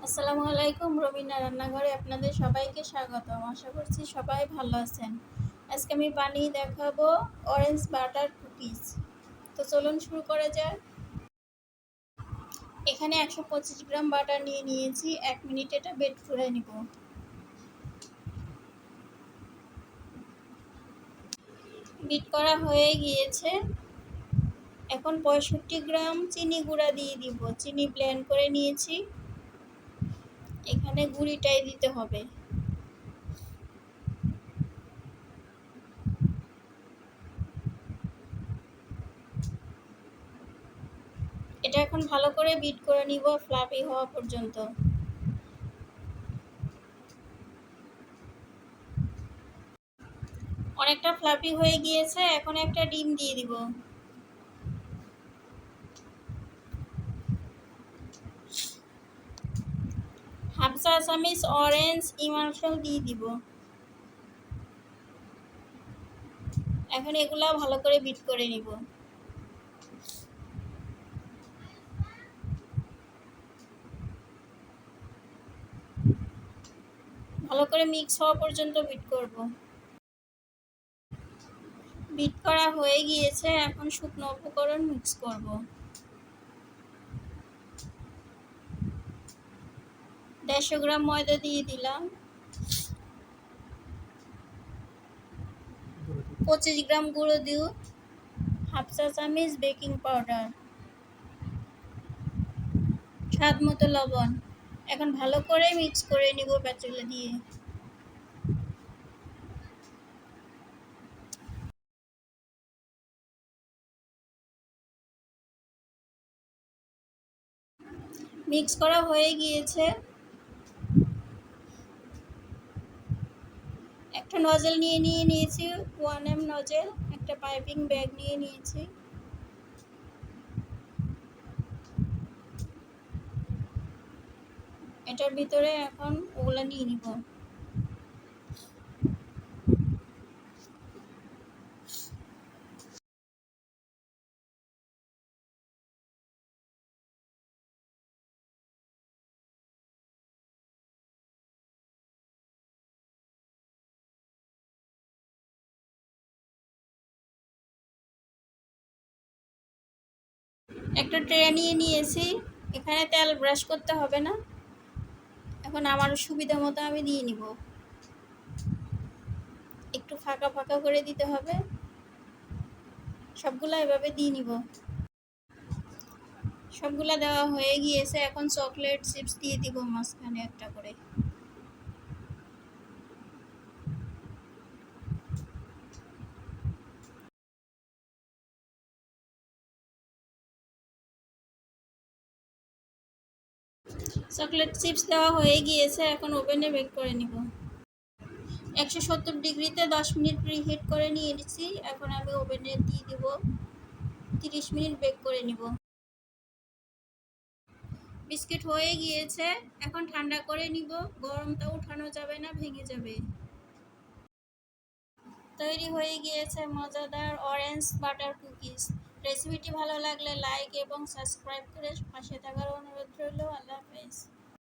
আসসালামু আলাইকুম। রবিনা রান্নাঘরে আপনাদের সবাইকে স্বাগতম। আশা করছি সবাই ভালো আছেন। আজকে আমি বানিয়ে দেখাবো অরেঞ্জ বাটার কুকিজ। তো চলুন শুরু করা যাক। এখানে 125 গ্রাম বাটার নিয়ে নিয়েছি। 1 মিনিট এটা বেট করে নিব। বিট করা হয়ে গিয়েছে। এখন 65 গ্রাম চিনি গুঁড়া দিয়ে দিব। চিনি ব্লেন্ড করে নিয়েছি। এখানে গুঁড়িটাই দিতে হবে। এটা এখন ভালো করে বিট করে নিব ফ্লাফি হওয়া পর্যন্ত। অনেকটা ফ্লাফি হয়ে গিয়েছে। এখন একটা ডিম দিয়ে দিব। হাফ চা চামচ অরেঞ্জ ইমালশন দিয়ে দিব। এখন এগুলা ভালো করে বিট করে নিব। ভালো করে মিক্স হওয়া পর্যন্ত বিট করব। বিট করা হয়ে গিয়েছে। এখন শুকনো উপকরণ মিক্স করব। 150 গ্রাম ময়দা দিয়ে দিলাম। 25 গ্রাম গুঁড়ো দুধ, হাফ চা চামচ বেকিং পাউডার, স্বাদ মতো লবণ। এখন ভালো করে মিক্স করে নিব প্যাচুলা দিয়ে। মিক্স করা হয়ে গিয়েছে। একটা নজল নিয়েছি 1M নজল। একটা পাইপিং ব্যাগ নিয়ে নিয়েছি। এটার ভিতরে এখন ওগুলা নিয়ে নিব। একটা ট্রে নিয়ে নিয়েছি। এখানে তেল ব্রাশ করতে হবে না। এখন আমার সুবিধা মতো আমি দিয়ে নিব। একটু ফাঁকা ফাঁকা করে দিতে হবে। সবগুলা এভাবে দিয়ে নিব। সবগুলা দেওয়া হয়ে গিয়েছে। এখন চকলেট চিপস দিয়ে দিব মাঝখানে একটা করে। চকলেট চিপস দেওয়া হয়ে গিয়েছে। এখন ওভেনে বেক করে নিব। 170 ডিগ্রিতে 10 মিনিট প্রিহিট করে নিয়ে নিচ্ছি। এখন আমি ওভেনে দিয়ে দিব। 30 মিনিট বেক করে নিব। বিস্কিট হয়ে গিয়েছে। এখন ঠান্ডা করে নিব। গরমটা উঠানো যাবে না, ভেঙে যাবে। তৈরি হয়ে গিয়েছে মজাদার অরেঞ্জ বাটার কুকিজ। রেসিপিটি ভালো লাগলে লাইক এবং সাবস্ক্রাইব করে পাশে থাকার অনুরোধ রইল। আল্লাহ হাফেজ।